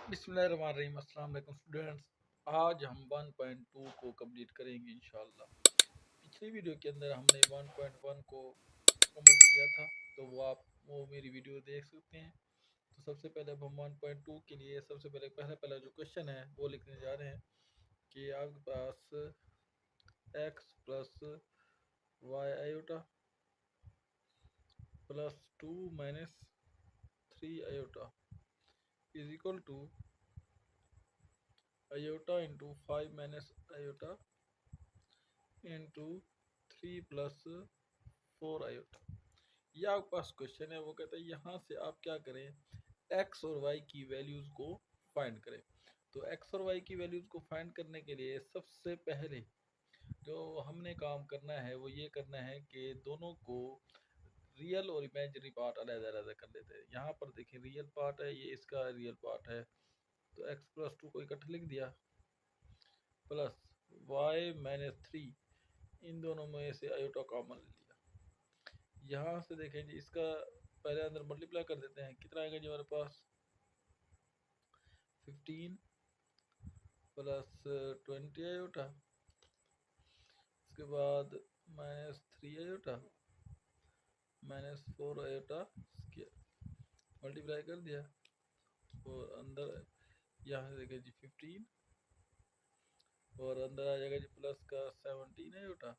बिस्मिल्लाहिर्रहमानिर्रहीम। अस्सलाम वालेकुम स्टूडेंट्स। आज हम 1.2 को कंप्लीट करेंगे इंशाल्लाह। पिछली वीडियो के अंदर हमने 1.1 को मुकम्मल किया था, तो वो मेरी वीडियो देख सकते हैं। तो सबसे पहले अब हम 1.2 के लिए सबसे पहला जो क्वेश्चन है वो लिखने जा रहे हैं कि आपके पास x plus y iota plus 2 minus 3 iota is equal to iota into 5 minus iota into 3 plus 4 iota. यह आपके पास क्वेश्चन है। वो कहता है यहाँ से आप क्या करें, एक्स और वाई की वैल्यूज़ को फाइंड करें। तो एक्स और वाई की वैल्यूज़ को फाइंड करने के लिए सबसे पहले जो हमने काम करना है वो ये करना है कि दोनों को रियल और इमेजिनरी पार्ट अलग-अलग कर लेते हैं। यहाँ पर देखिए रियल पार्ट है, ये इसका रियल पार्ट है, तो एक्स प्लस 2 को इकट्ठा लिख दिया, प्लस वाई माइनस 3, इन दोनों में से आयोटा कॉमन ले लिया। यहाँ से देखें जी, इसका पहले अंदर मल्टीप्लाई कर देते हैं, कितना आएगा जी हमारे पास 15 प्लस 20 आयोटा, उसके बाद minus 3 iota minus 4 iota square, multiply कर दिया। और अंदर यहाँ से देखें जी 15, और अंदर आ जाएगा जी प्लस का 17 आयोटा,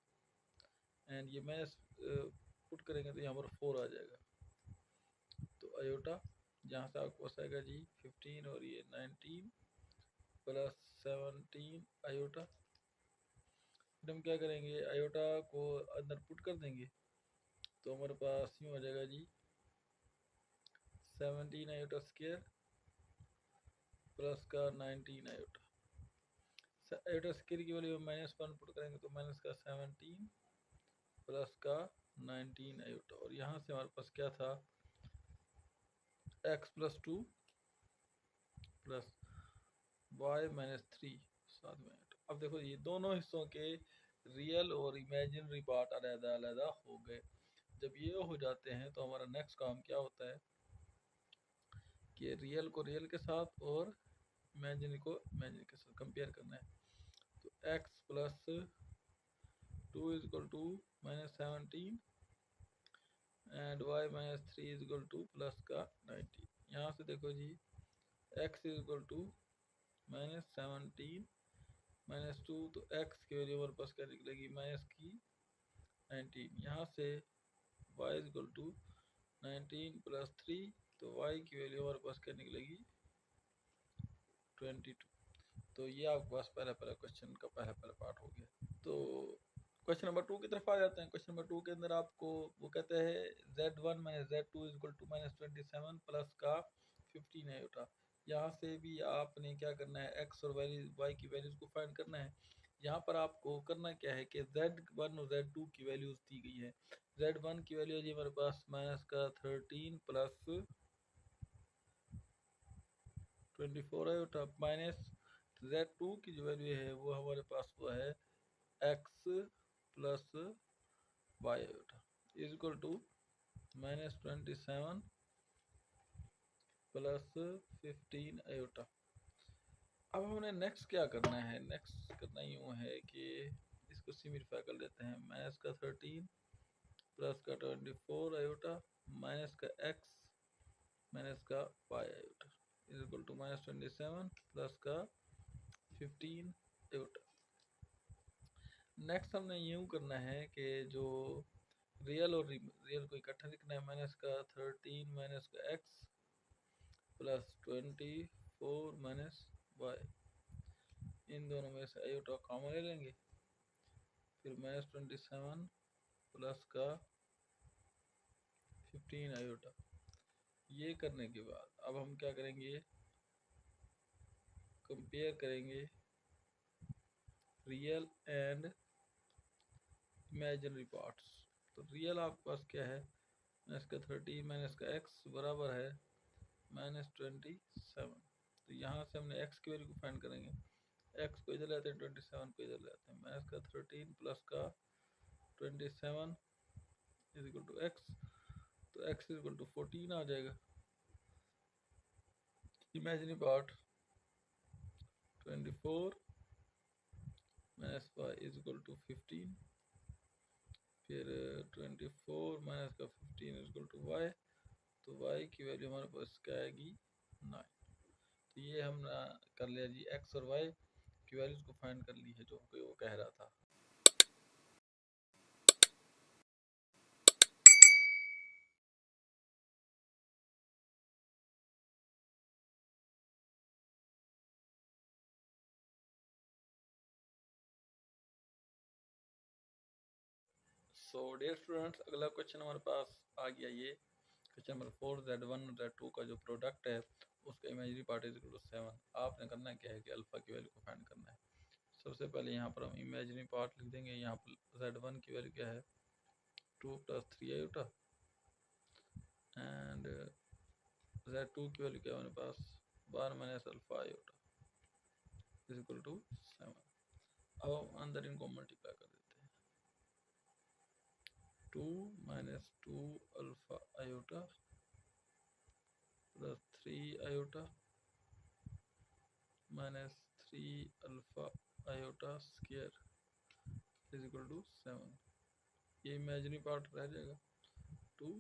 एंड ये माइनस पुट करेंगे तो यहाँ पर 4 आ जाएगा। तो आयोटा यहाँ से आपको पास आएगा जी 15 और ये 19 प्लस 17 आयोटा। फिर हम क्या करेंगे, आयोटा को अंदर पुट कर देंगे तो हमारे पास यूँ आ जाएगा जी 17 आयोटा स्क्वायर प्लस का 19 आयोटा। आयोटा स्क्वायर की वैल्यू -1 पुट करेंगे तो माइनस का 17 प्लस का 19 आयोटा। और यहाँ से हमारे पास क्या था, x plus 2 plus y minus 3 साथ में आयोटा। अब देखो ये दोनों हिस्सों के रियल और इमेजिनरी पार्ट अलग-अलग हो गए। जब ये हो जाते हैं तो हमारा नेक्स्ट काम क्या होता है कि रियल को रियल के साथ और इमेजिनरी को इमेजिनरी के साथ कंपेयर करना है। तो x plus 2 is equal to minus 17 and y minus 3 is equal to plus का 19। यहाँ से देखो जी x is equal to minus 17 minus 2, तो x की वैल्यू हमारे पास क्या निकलेगी, माइनस की 19। यहाँ से y is equal to 19 plus 3, तो y की वैल्यू हमारे पास क्या निकलेगी 22। तो ये आपके पास पहला क्वेश्चन का पहला पार्ट हो गया। तो क्वेश्चन नंबर 2 की तरफ आ जाते हैं। क्वेश्चन नंबर 2 के अंदर आपको वो कहते हैं z1 minus z2 is equal to minus 27 plus का 15 आयोटा। यहाँ से भी आपने क्या करना है, x और y की वैल्यूज को फाइंड करना है। यहाँ पर आपको करना क्या है कि z1 और z2 की वैल्यूज दी गई है। z1 की वैल्यू है जी हमारे पास माइनस का 13 प्लस 24 आयोटा, माइनस z2 की जो वैल्यू है वो हमारे पास वो है x plus y iota is equal to minus 27 plus 15 iota. अब हमने नेक्स्ट क्या करना है, नेक्स्ट करना यूँ है कि इसको सिम्प्लीफाई कर लेते हैं। माइनस का 13 प्लस का 24 आयोटा माइनस का x माइनस का y iota is equal to minus 27 plus का 15 आयोटा। नेक्स्ट हमने यूँ करना है कि जो रियल और रियल को इकट्ठा लिखना है। माइनस का 13 माइनस का x प्लस 24 माइनस वाई, इन दोनों में से आयोटा कॉमन ले लेंगे। फिर माइनस 27 प्लस का 15 आयोटा। ये करने के बाद अब हम क्या करेंगे, कंपेयर करेंगे रियल एंड इमेजिनरी पार्ट्स। तो रियल आपके पास क्या है, माइनस का 13 माइनस का x बराबर है माइनस 27। तो यहाँ से हमने x की वैल्यू को फाइंड करेंगे। x को इधर लाते हैं, 27 को इधर लाते हैं। माइनस का 13 प्लस का 27 इज इक्वल टू x, तो x इज इक्वल टू 14 आ जाएगा। Imaginary part 24 minus y is equal to 15, फिर 24 माइनस का 15 इज इक्वल टू वाई, तो वाई की वैल्यू हमारे पास क्या आएगी 9। तो ये हमने कर लिया जी, एक्स और वाई की वैल्यूज को फाइंड कर ली है जो वो कह रहा था। सो डियर स्टूडेंट्स, अगला क्वेश्चन हमारे पास आ गया ये क्वेश्चन नंबर 4, z1 और z2 का जो प्रोडक्ट है उसका imaginary part is equal to 7। आपने करना क्या है कि अल्फा की वैल्यू को फाइंड करना है। सबसे पहले यहाँ पर हम इमेजिनरी पार्ट लिख देंगे। यहाँ पर z1 की वैल्यू क्या है 2 + 3 आयोटा, एंड z2 की वैल्यू क्या है हमारे पास 12 minus alpha iota is equal to 7। अब हम अंदर इनको मल्टीप्लाई कर देते हैं। 2 minus 2 alpha iota plus 3 iota minus 3 alpha iota square is equal to 7। ये इमेजिनरी पार्ट रह जाएगा 2।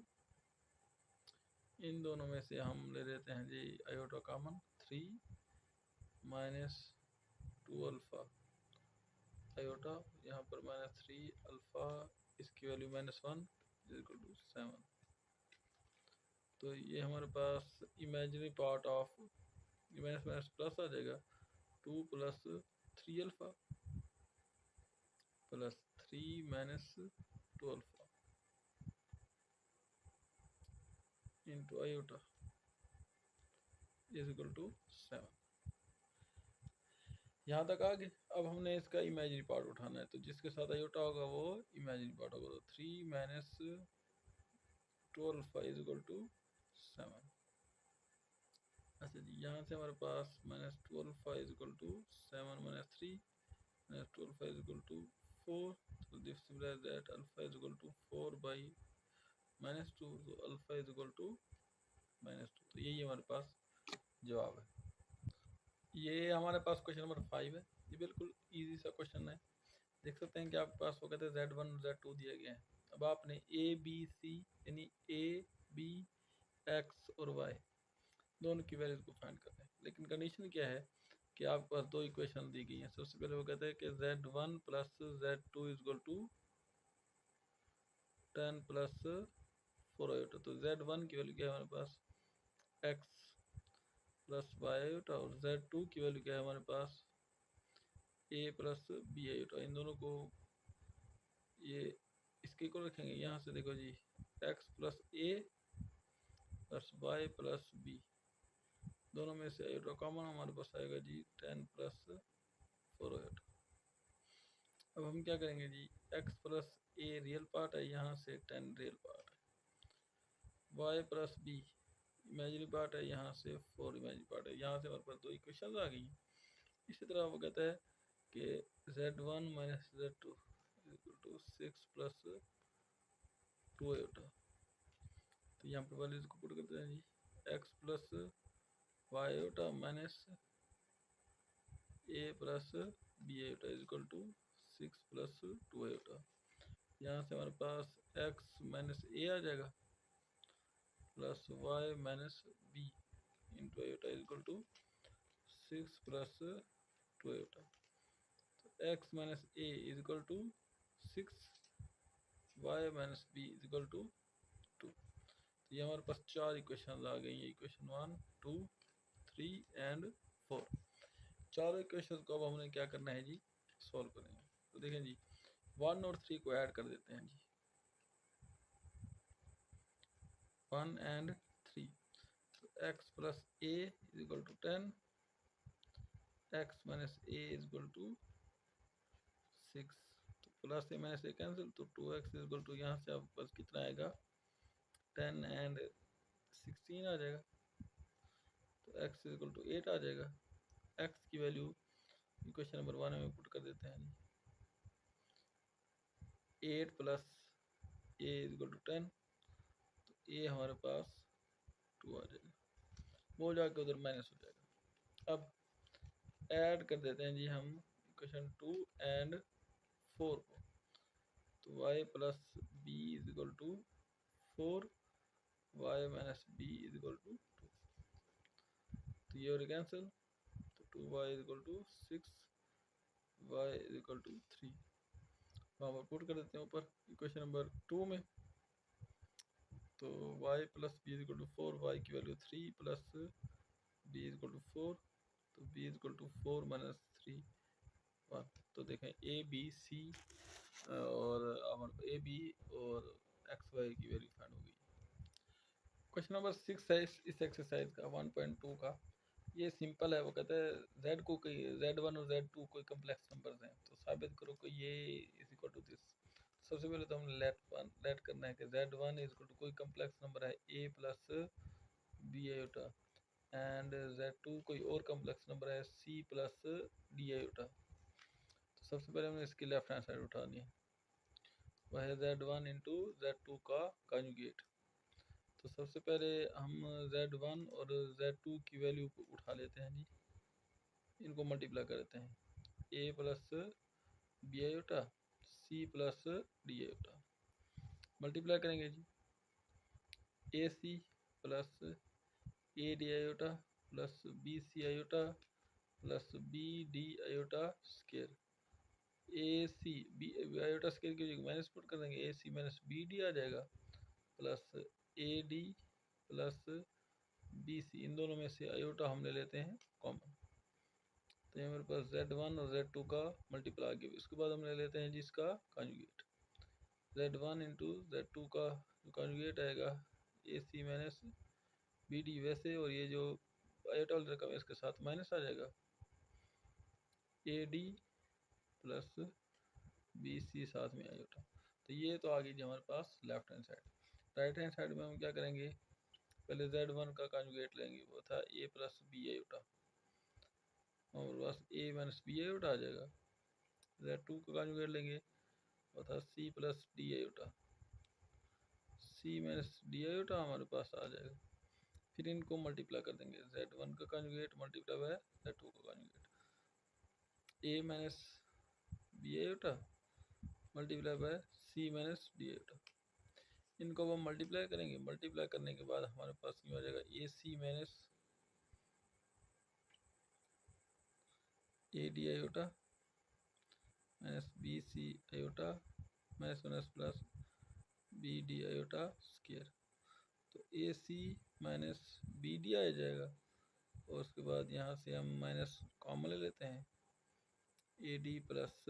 इन दोनों में से हम ले लेते हैं जी iota common, 3 minus 2 alpha iota, यहाँ पर माइनस 3 अल्फा, इसकी वैल्यू -1 इज इक्वल टू 7। तो ये हमारे पास imaginary part of minus minus plus आ जाएगा, 2 + 3 alpha plus 3 minus 2 alpha into iota is equal to 7। यहाँ तक आ गए। अब हमने इसका इमेजिनरी पार्ट उठाना है, तो जिसके साथ आयोटा होगा वो इमेजिनरी पार्ट होगा। तो 3 minus 2 alpha is equal to 7। अच्छा जी, यहाँ से हमारे पास -2 alpha is equal to 7 minus 3 -2 alpha is equal to 4। तो this simplifies that alpha is equal to 4 by -2, तो अल्फा इज इक्वल टू -2। तो यही हमारे पास जवाब है। ये हमारे पास क्वेश्चन नंबर 5 है। ये बिल्कुल इजी सा क्वेश्चन है। देख सकते हैं कि आपके पास वो कहते हैं z1 और z2 दिए गए हैं। अब आपने a b c यानी a b x और y दोनों की वैल्यूज को फाइंड करना है। लेकिन कंडीशन क्या है कि आपके पास दो इक्वेशन दी गई हैं। सबसे पहले वो कहते हैं कि z1 + z2 is equal to 10 + 4 iota. तो z1 की वैल्यू क्या है हमारे पास x + y आयोटा, और z2 की वैल्यू क्या है हमारे पास a + b आयोटा। इन दोनों को ये इसके को रखेंगे। यहाँ से देखो जी x + a + y + b, दोनों में से आयोटा कॉमन हमारे पास आएगा जी 10 + 4 आयोटा। अब हम क्या करेंगे जी, x + a रियल पार्ट है, यहाँ से 10 रियल पार्ट है। y + b इमेजिनरी पार्ट है, यहाँ से 4 इमेजिनरी पार्ट है। यहाँ से हमारे पास दो इक्वेशन आ गई। इसी तरह वो कहता है कि z1 - z2 = 6 + 2 आयोटा। तो यहाँ पर वैल्यूज को पुट करते हैं जी, x + y iota minus a + b iota is equal to 6 + 2 iota. यहाँ से हमारे पास x - a आ जाएगा plus y - b into iota is equal to 6 + 2 iota. तो x - a is equal to 6, y - b is equal to 2। तो ये हमारे पास चार इक्वेशन आ गई हैं, इक्वेशन 1 2 3 एंड 4। चारों इक्वेशन को अब हमने क्या करना है जी, सॉल्व करेंगे। तो देखें जी 1 और 3 को ऐड कर देते हैं जी, 1 एंड 3। तो x + a is equal to 10, x - a is equal to 6। तो प्लस a - a कैंसिल, तो 2x इज इक्वल टू, यहाँ से आपके पास कितना आएगा 10 एंड 16 आ जाएगा। तो x इज इक्वल टू 8 आ जाएगा। x की वैल्यू इक्वेशन नंबर 1 में पुट कर देते हैं। 8 + a इज इक्वल टू 10, तो a हमारे पास 2 आ जाएगा, वो जाके उधर माइनस हो जाएगा। अब ऐड कर देते हैं जी हम इक्वेशन 2 एंड 4 को, तो y plus b is equal to 4, y minus b is equal to 2, तो ये और कैंसिल, तो 2y is equal to 6, y is equal to 3, वहाँ पर पुट कर देते हैं ऊपर इक्वेशन नंबर 2 में, तो y plus b is equal to 4, y की value 3 plus b is equal to 4, तो b is equal to 4 minus 3 1, तो देखें ए बी सी और ए बी और एक्स वाई की वैल्यू फाइंड हो गई। क्वेश्चन नंबर 6 है इस एक्सरसाइज का 1.2 का, ये सिंपल है। वो कहते हैं z को कोई z1 और z2 कोई कम्प्लेक्स नंबर्स हैं, तो साबित करो कि ये इज इक्वल टू दिस। सबसे पहले तो हम लेट करना है कि z1 इज इक्वल टू कोई कम्प्लेक्स नंबर है a plus B iota, and z2 कोई और कम्प्लेक्स नंबर है c प्लस डी आयोटा। तो सबसे पहले हमने इसकी लेफ्ट हैंड साइड उठानी है, वह है z1 इंटू z2 का कॉन्जुगेट। तो सबसे पहले हम z1 और z2 की वैल्यू को उठा लेते हैं जी, इनको मल्टीप्लाई कर देते हैं, a plus B iota c plus D iota, multiply करेंगे जी, A C plus A D iota plus B C iota plus B D iota square, A C B iota square की जगह माइनस पुट कर देंगे, A C minus B D आ जाएगा, plus A D plus B C, इन दोनों में से आयोटा हम ले लेते हैं कॉमन, तो ये मेरे पास z1 और z2 का मल्टीप्लाई आ गया। उसके बाद हम ले लेते हैं जिसका कॉन्जुगेट, z1 इंटू z2 का जो कॉन्जुगेट आएगा ए सी माइनस बी डी वैसे, और ये जो आयोटा वाली रकम है इसके साथ माइनस आ जाएगा, a D plus B c साथ में आयोटा। तो ये तो आ गई जी हमारे पास left hand side. Right hand side में हम क्या करेंगे, पहले z1 का कॉन्जुगेट लेंगे, वो था a प्लस बी आयोटा, और बस a माइनस बी आयोटा आ जाएगा। z2 का कॉन्जुगेट लेंगे, वो था c plus D iota, c minus d iota हमारे पास आ जाएगा। फिर इनको मल्टीप्लाई कर देंगे, z1 का कॉन्जुगेट मल्टीप्लाई बाय z2 का conjugate, a minus b iota multiply by c minus d iota, इनको हम मल्टीप्लाई करेंगे। मल्टीप्लाई करने के बाद हमारे पास ये हो जाएगा A C minus A D iota minus B C iota minus minus plus B D iota square, तो A C minus B D आ जाएगा, और उसके बाद यहाँ से हम माइनस कॉमन ले लेते हैं, a D plus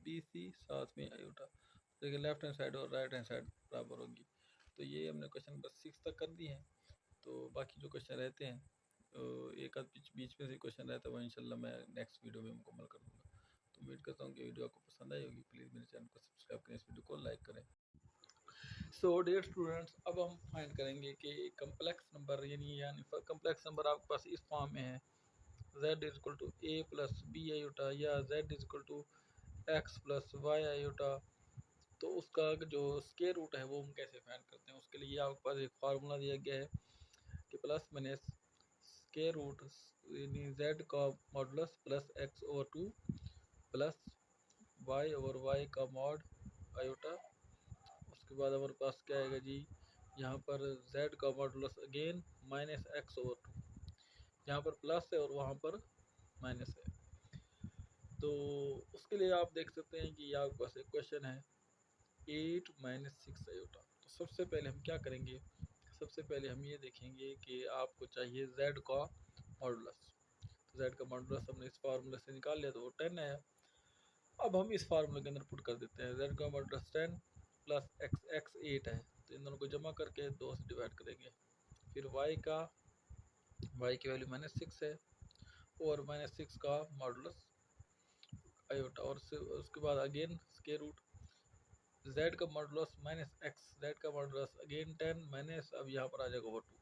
B c साथ में आयोटा, देखिए लेफ्ट हैंड साइड और राइट हैंड साइड बराबर होगी। तो ये हमने क्वेश्चन नंबर 6 तक कर दिए हैं। तो बाकी जो क्वेश्चन रहते हैं, तो एक आध बीच में से क्वेश्चन रहता है, वो इंशाल्लाह मैं नेक्स्ट वीडियो में मुकम्मल कर दूँगा। तो उम्मीद करता हूँ कि वीडियो आपको पसंद आई होगी। प्लीज़ मेरे चैनल को सब्सक्राइब करें, इस वीडियो को लाइक करें। सो डियर स्टूडेंट्स, अब हम फाइंड करेंगे कि कम्प्लेक्स नंबर यानी कम्प्लेक्स नंबर आपके पास इस फॉर्म में है, z is equal to a plus B iota या z is equal to x plus y iota, तो उसका जो स्क्वायर रूट है वो हम कैसे फाइंड करते हैं। उसके लिए आपके पास एक फार्मूला दिया गया है कि प्लस माइनस स्क्वायर रूट यानी z का modulus plus x over 2 plus y over y का मॉड आयोटा। उसके बाद हमारे पास क्या आएगा जी, यहाँ पर z का modulus again minus x over 2, यहाँ पर प्लस है और वहाँ पर माइनस है। तो उसके लिए आप देख सकते हैं कि आपके पास एक क्वेश्चन है 8 माइनस 6 आयोटा। तो सबसे पहले हम क्या करेंगे, सबसे पहले हम ये देखेंगे कि आपको चाहिए z का मॉडुलस। तो z का मॉडुलस हमने इस फार्मूले से निकाल लिया, तो वो 10 आया। अब हम इस फार्मूले के अंदर पुट कर देते हैं, z का मॉडुलस 10 प्लस x 8 है, तो इन दोनों को जमा करके 2 से डिवाइड करेंगे। फिर y की वैल्यू माइनस 6 है, और माइनस 6 का मॉडुलस आयोटा, और उसके बाद अगेन स्क्वायर रूट z का मॉडुलस माइनस x, z का मॉडुलस अगेन 10 माइनस, अब यहाँ पर आ जाएगा ओवर 2।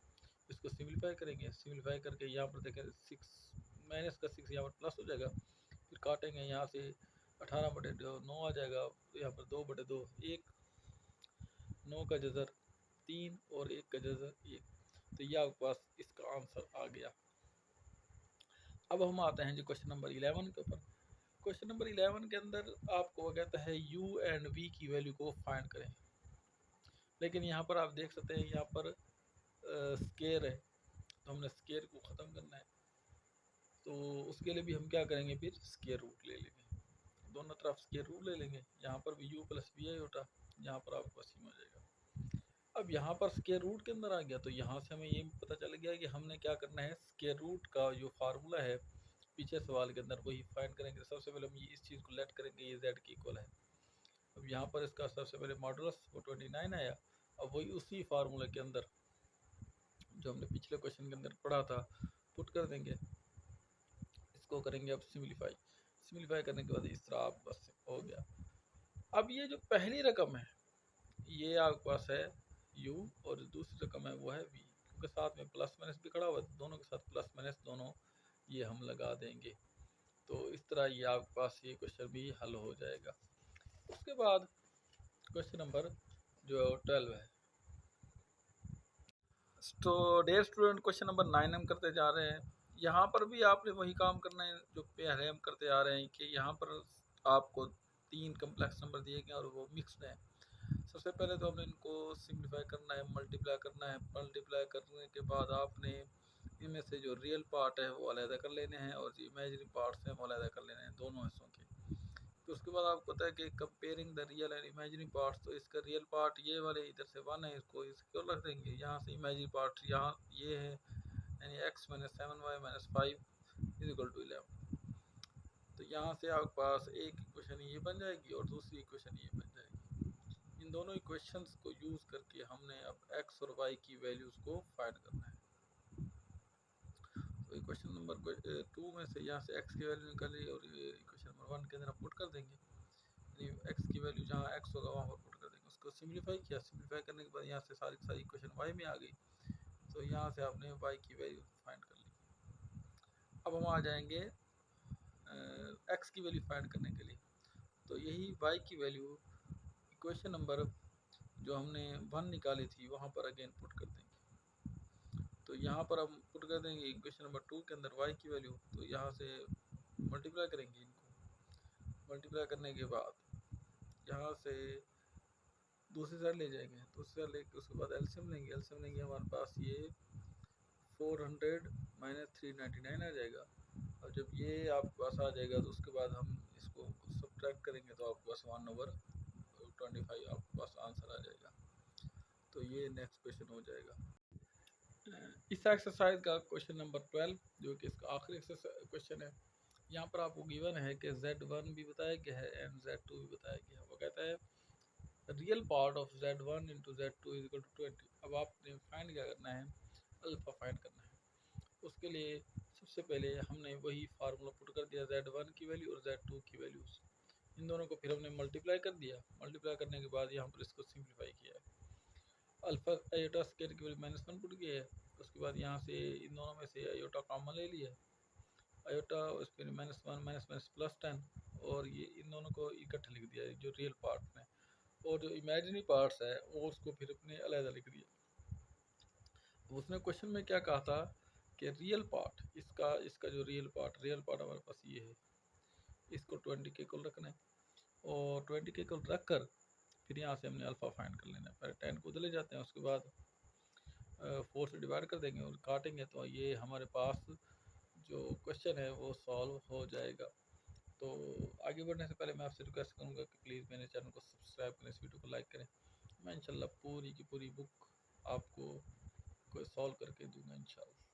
इसको सिंप्लीफाई करेंगे, सिंप्लीफाई करके यहाँ पर देखें 6 माइनस का 6 यहाँ पर प्लस हो जाएगा। फिर काटेंगे, यहाँ से 18/9 आ जाएगा, यहाँ पर 2/2 1, 9 का जज़र 3 और 1 का जज़र 1। तो ये आपके पास इसका आंसर आ गया। अब हम आते हैं जी क्वेश्चन नंबर 11 के ऊपर। क्वेश्चन नंबर 11 के अंदर आपको कहता है u एंड v की वैल्यू को फाइंड करें, लेकिन यहाँ पर आप देख सकते हैं यहाँ पर स्केयर है, तो हमने स्केयर को ख़त्म करना है। तो उसके लिए भी हम क्या करेंगे, फिर स्केयर रूट ले लेंगे, दोनों तरफ स्केयर रूट ले लेंगे। यहाँ पर भी u प्लस वी आई होता, यहाँ पर आपको सीम हो जाएगा। अब यहाँ पर स्केयर रूट के अंदर आ गया, तो यहाँ से हमें ये पता चल गया कि हमने क्या करना है, स्केयर रूट का जो फार्मूला है पीछे सवाल के अंदर वही फाइंड करेंगे। सबसे पहले हम इस चीज़ को लेट करेंगे, ये z की इक्वल है। अब यहाँ पर इसका सबसे पहले मॉडुलस वो 29 आया। अब वही उसी फार्मूले के अंदर जो हमने पिछले क्वेश्चन के अंदर पढ़ा था पुट कर देंगे। इसको करेंगे अब सिम्प्लीफाई करने के बाद इस तरह आप बस हो गया। अब ये जो पहली रकम है ये आपके पास है u और दूसरी रकम है वो है v, क्योंकि साथ में प्लस माइनस भी खड़ा हुआ है, दोनों के साथ प्लस माइनस दोनों ये हम लगा देंगे। तो इस तरह ये आपके पास ये क्वेश्चन भी हल हो जाएगा। उसके बाद क्वेश्चन नंबर जो 12 है। तो डियर स्टूडेंट क्वेश्चन नंबर 9 हम करते जा रहे हैं। यहाँ पर भी आपने वही काम करना है जो पहले हम करते आ रहे हैं कि यहाँ पर आपको 3 कम्प्लेक्स नंबर दिए गए और वो मिक्स्ड हैं। सबसे पहले तो हमने इनको सिम्प्लीफाई करना है, मल्टीप्लाई करना है। मल्टीप्लाई करने के बाद आपने इनमें से जो रियल पार्ट है वो अलग कर लेने हैं और जो इमेजिनरी पार्ट्स हैं वो अलग कर लेने हैं दोनों हिस्सों के। तो उसके बाद आपको पता है कि comparing the real and imaginary parts, तो इसका रियल पार्ट ये वाले इधर से 1 है, इसको इसको रख देंगे। यहाँ से इमेजिनरी पार्ट यहाँ ये है, यानी x minus 7y minus 5 is equal to 11। तो यहाँ से आपके पास एक इक्वेशन ये बन जाएगी और दूसरी इक्वेशन ये बन जाएगी। इन दोनों इक्वेशंस को यूज़ करके हमने अब x और y की वैल्यूज़ को फाइंड करना है। तो इक्वेशन नंबर 2 में से यहाँ से x की वैल्यू निकाली और इक्वेशन नंबर 1 के अंदर आप पुट कर देंगे। x की वैल्यू जहाँ x होगा वहाँ पर पुट कर देंगे। उसको सिम्प्लीफाई किया, सिम्प्लीफाई करने के बाद यहाँ से सारी इक्वेशन y में आ गई, तो यहाँ से आपने y की वैल्यू फाइंड कर ली। अब हम आ जाएंगे x की वैल्यू फाइंड करने के लिए। तो यही y की वैल्यू इक्वेशन नंबर जो हमने 1 निकाली थी वहाँ पर अगेन पुट कर देंगे। तो यहाँ पर हम पुट कर देंगे इक्वेशन नंबर 2 के अंदर y की वैल्यू, तो यहाँ से मल्टीप्लाई करेंगे इनको। मल्टीप्लाई करने के बाद यहाँ से दूसरी साइड ले जाएंगे, दूसरी साइड लेके उसके बाद एलसीएम लेंगे। एलसीएम लेंगे हमारे पास ये 400 माइनस 399 आ जाएगा। और जब ये आपके पास आ जाएगा तो उसके बाद हम इसको सब्ट्रैक्ट करेंगे तो आपके पास 1/25 आपके पास आंसर आ जाएगा। तो ये नेक्स्ट क्वेश्चन हो जाएगा। इस एक्सरसाइज का क्वेश्चन नंबर 12 जो कि इसका आखिरी क्वेश्चन है। यहाँ पर आपको गिवन है कि Z1 भी बताया गया है एंड Z2 भी बताया गया है। वो कहता है real part of Z1 into Z2 is equal to 20। अब आपने फाइंड क्या करना है, अल्फा फाइंड करना है। उसके लिए सबसे पहले हमने वही फार्मूला पुट कर दिया, Z1 की वैल्यू और Z2 की वैल्यूज, इन दोनों को फिर हमने मल्टीप्लाई कर दिया। मल्टीप्लाई करने के बाद यहाँ पर इसको सिंप्लीफाई किया है। अल्फा आयोटा स्क्वायर की वैल्यू -1 पुट किया है। उसके बाद यहाँ से इन दोनों में से आयोटा कॉमन ले लिया, आयोटा उस पर -1 माइनस +10 और ये इन दोनों को इकट्ठे लिख दिया है जो रियल पार्ट में, और जो इमेजिनरी पार्ट्स है वो उसको फिर अपने अलग लिख दिया। उसने क्वेश्चन में क्या कहा था कि रियल पार्ट इसका जो रियल पार्ट हमारे पास ये है, इसको 20 के इक्वल रखना है और 20 के इक्वल रख कर फिर यहाँ से हमने अल्फा फाइंड कर लेना है। पहले 10 को उधर ले जाते हैं, उसके बाद 4 से डिवाइड कर देंगे और काटेंगे, तो ये हमारे पास जो क्वेश्चन है वो सॉल्व हो जाएगा। तो आगे बढ़ने से पहले मैं आपसे रिक्वेस्ट करूँगा कि प्लीज़ मेरे चैनल को सब्सक्राइब करें, इस वीडियो को लाइक करें। मैं इंशाल्लाह पूरी की पूरी बुक आपको सॉल्व करके दूंगा इंशाल्लाह।